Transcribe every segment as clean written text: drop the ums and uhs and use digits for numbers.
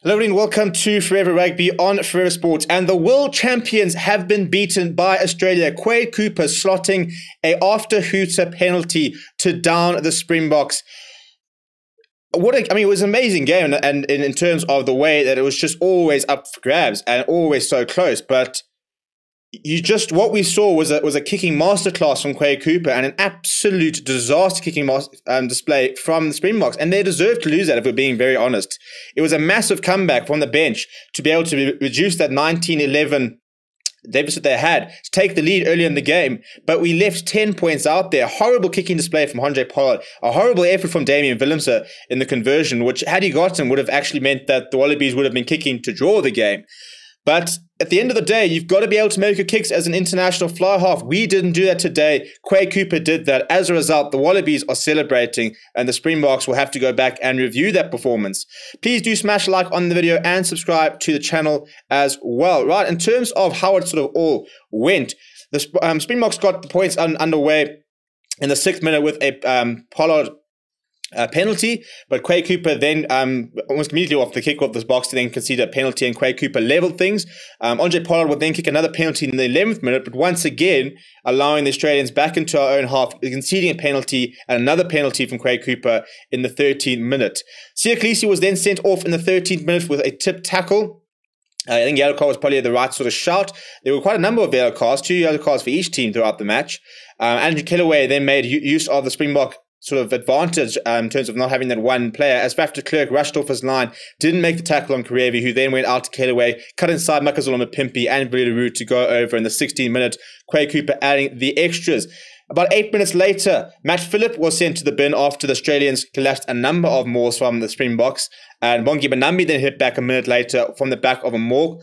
Hello and welcome to Forever Rugby on Forever Sports. And the world champions have been beaten by Australia. Quade Cooper slotting a after-hooter penalty to down the Springboks. It was an amazing game, and in terms of the way that it was just always up for grabs and always so close. But what we saw was a kicking masterclass from Quade Cooper and an absolute disaster kicking display from the Springboks, and they deserved to lose that if we're being very honest. It was a massive comeback from the bench to be able to reduce that 19-11 deficit they had to take the lead early in the game, but we left 10 points out there. Horrible kicking display from Andre Pollard, a horrible effort from Damian Willemse in the conversion, which had he gotten would have actually meant that the Wallabies would have been kicking to draw the game. But at the end of the day, you've got to be able to make your kicks as an international fly half. We didn't do that today. Quade Cooper did that. As a result, the Wallabies are celebrating, and the Springboks will have to go back and review that performance. Please do smash a like on the video and subscribe to the channel as well. Right, in terms of how it sort of all went, the Springboks got the points underway in the 6th minute with a Pollard penalty, but Quade Cooper then almost immediately off the kick off this box to then concede a penalty, and Quade Cooper leveled things. Andre Pollard would then kick another penalty in the 11th minute, but once again allowing the Australians back into our own half, conceding a penalty and another penalty from Quade Cooper in the 13th minute. Siya was then sent off in the 13th minute with a tip tackle. I think yellow card was probably the right sort of shout. There were quite a number of yellow cards, 2 yellow cards for each team throughout the match. Andrew Kellaway then made use of the Springbok sort of advantage in terms of not having that one player, as Faf de Klerk rushed off his line, didn't make the tackle on Karevi, who then went out to Kellaway, cut inside Makazole Mapimpi and Viliru to go over in the 16th minute. Quade Cooper adding the extras. About 8 minutes later, Matt Phillip was sent to the bin after the Australians collapsed a number of mauls from the Springboks, and Bongi Banambi then hit back a minute later from the back of a maul.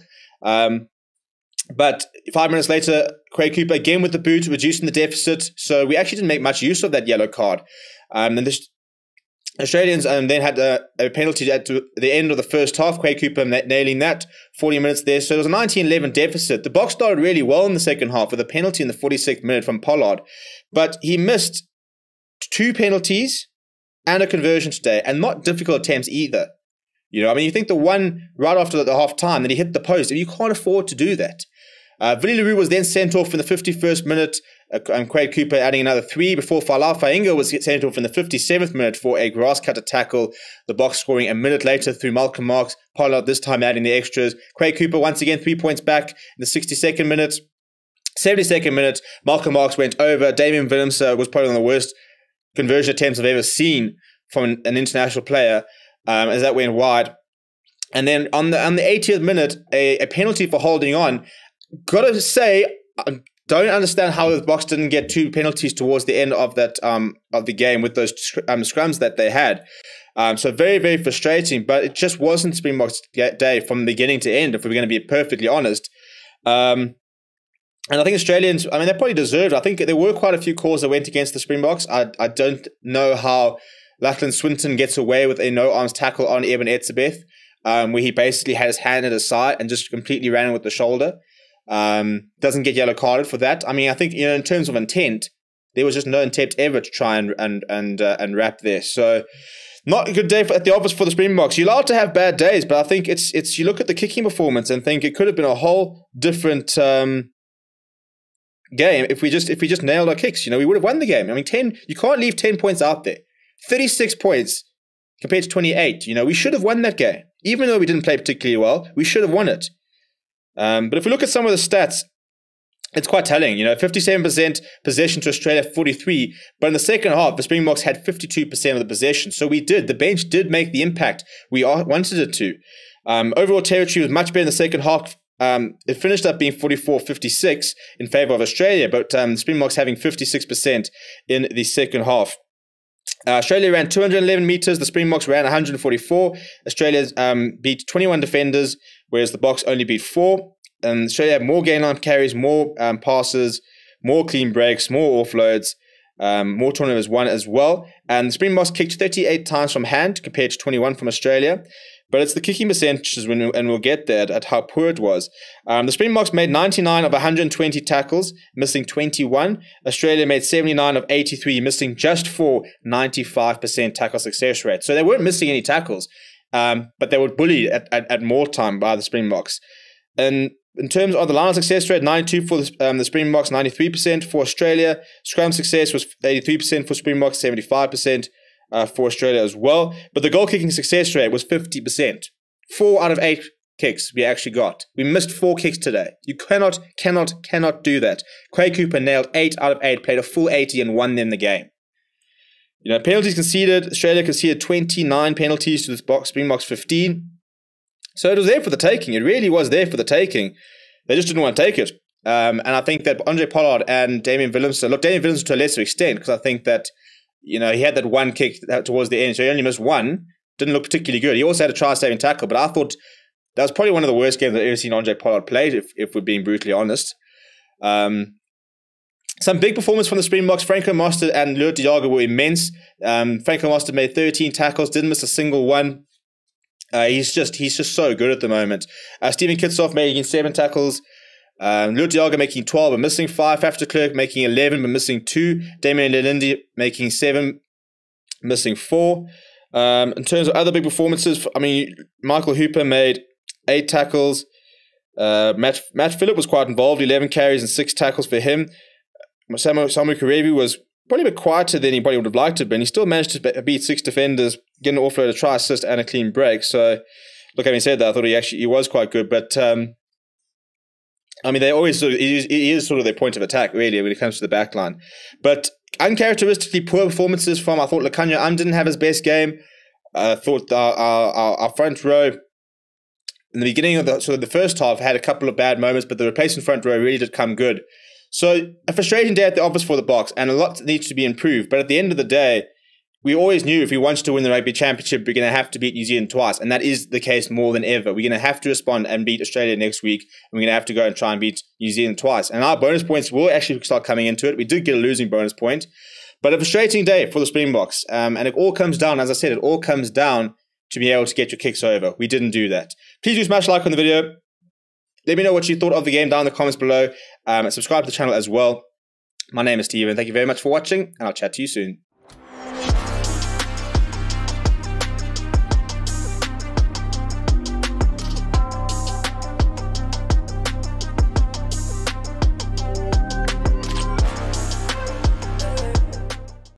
But 5 minutes later, Quade Cooper again with the boot, reducing the deficit. So we actually didn't make much use of that yellow card. And the Australians then had a penalty at the end of the first half. Quade Cooper nailing that, 40 minutes there. So it was a 19-11 deficit. The Boks started really well in the second half with a penalty in the 46th minute from Pollard. But he missed 2 penalties and a conversion today, and not difficult attempts either. You think the one right after the half time that he hit the post, you can't afford to do that. Viliru was then sent off in the 51st minute, Quade Cooper adding another 3 before Falau Fainga was sent off in the 57th minute for a grass cutter tackle. The Boks scoring a minute later through Malcolm Marx. Pollard this time adding the extras. Quade Cooper once again 3 points back in the 62nd minute. 72nd minute, Malcolm Marx went over. Damian Willemse was probably one of the worst conversion attempts I've ever seen from an international player, as that went wide. And then on the 80th minute, a penalty for holding on. Gotta say, I don't understand how the Boks didn't get 2 penalties towards the end of that of the game with those scrums that they had. So very, very frustrating, but it just wasn't Springboks' day from beginning to end, if we're going to be perfectly honest. And I think Australians, they probably deserved. I think there were quite a few calls that went against the Springboks. I don't know how Lachlan Swinton gets away with a no-arms tackle on Evan Etzebeth, where he basically had his hand at his side and just completely ran with the shoulder. Doesn't get yellow carded for that. I think in terms of intent, there was just no intent ever to try and wrap there. So not a good day at the office for the Springboks. You're allowed to have bad days, but I think it's you look at the kicking performance and think it could have been a whole different game if we just nailed our kicks. We would have won the game. 10. You can't leave 10 points out there. 36 points compared to 28. We should have won that game, even though we didn't play particularly well. We should have won it. But if we look at some of the stats, it's quite telling. 57% possession to Australia, 43%. But in the second half, the Springboks had 52% of the possession. So we did. The bench did make the impact we wanted it to. Overall territory was much better in the second half. It finished up being 44-56 in favour of Australia, but the Springboks having 56% in the second half. Australia ran 211 metres. The Springboks ran 144. Australia beat 21 defenders, whereas the Boks only beat 4. Australia had more gain line carries, more passes, more clean breaks, more offloads, more turnovers won as well. And the Springboks kicked 38 times from hand compared to 21 from Australia. But it's the kicking percentages, and we'll get there at how poor it was. The Springboks made 99 of 120 tackles, missing 21. Australia made 79 of 83, missing just 4, 95% tackle success rate. So they weren't missing any tackles. but they were bullied at more time by the Springboks. And in terms of the line success rate, 92 for the Springboks, 93% for Australia. Scrum success was 83% for Springboks, 75% for Australia as well. But the goal kicking success rate was 50%. 4 out of 8 kicks we actually got. We missed 4 kicks today. You cannot do that. Quade Cooper nailed 8 out of 8, played a full 80 and won them the game. You know, penalties conceded. Australia conceded 29 penalties to the Springboks 15. So it was there for the taking. It really was there for the taking. They just didn't want to take it. And I think that Andre Pollard and Damian Willemse, look, Damian Willemse to a lesser extent, because I think that, you know, he had that one kick towards the end, so he only missed one. Didn't look particularly good. He also had a try-saving tackle, but I thought that was probably one of the worst games I've ever seen Andre Pollard play, if we're being brutally honest. Some big performance from the Springboks. Franco Mostert and Lourdes Diago were immense. Franco Mostert made 13 tackles, didn't miss a single one. He's just so good at the moment. Steven Kitshoff making 7 tackles. Lourdes Diago making 12 but missing 5. Faf de Klerk making 11 but missing 2. Damien Lelindi making 7, missing 4. In terms of other big performances, I mean, Michael Hooper made 8 tackles. Matt Phillip was quite involved, 11 carries and 6 tackles for him. Samu Karevi was probably a bit quieter than anybody would have liked to have been. He still managed to beat 6 defenders, get an offload, a try assist, and a clean break. So, look, having said that, I thought he was quite good. But I mean, they always he is sort of their point of attack, really, when it comes to the back line. But uncharacteristically poor performances from, I thought Lukhanyo didn't have his best game. I thought our front row in the beginning of the first half had a couple of bad moments, but the replacement front row really did come good. So a frustrating day at the office for the Boks, and a lot needs to be improved. But at the end of the day, we always knew if we wanted to win the Rugby Championship, we're going to have to beat New Zealand twice. And that is the case more than ever. We're going to have to respond and beat Australia next week. And we're going to have to go and try and beat New Zealand twice. And our bonus points will actually start coming into it. We did get a losing bonus point. But a frustrating day for the Springboks. And it all comes down, as I said, it all comes down to being able to get your kicks over. We didn't do that. Please do smash a like on the video. Let me know what you thought of the game down in the comments below. And subscribe to the channel as well. My name is Steven. Thank you very much for watching, and I'll chat to you soon.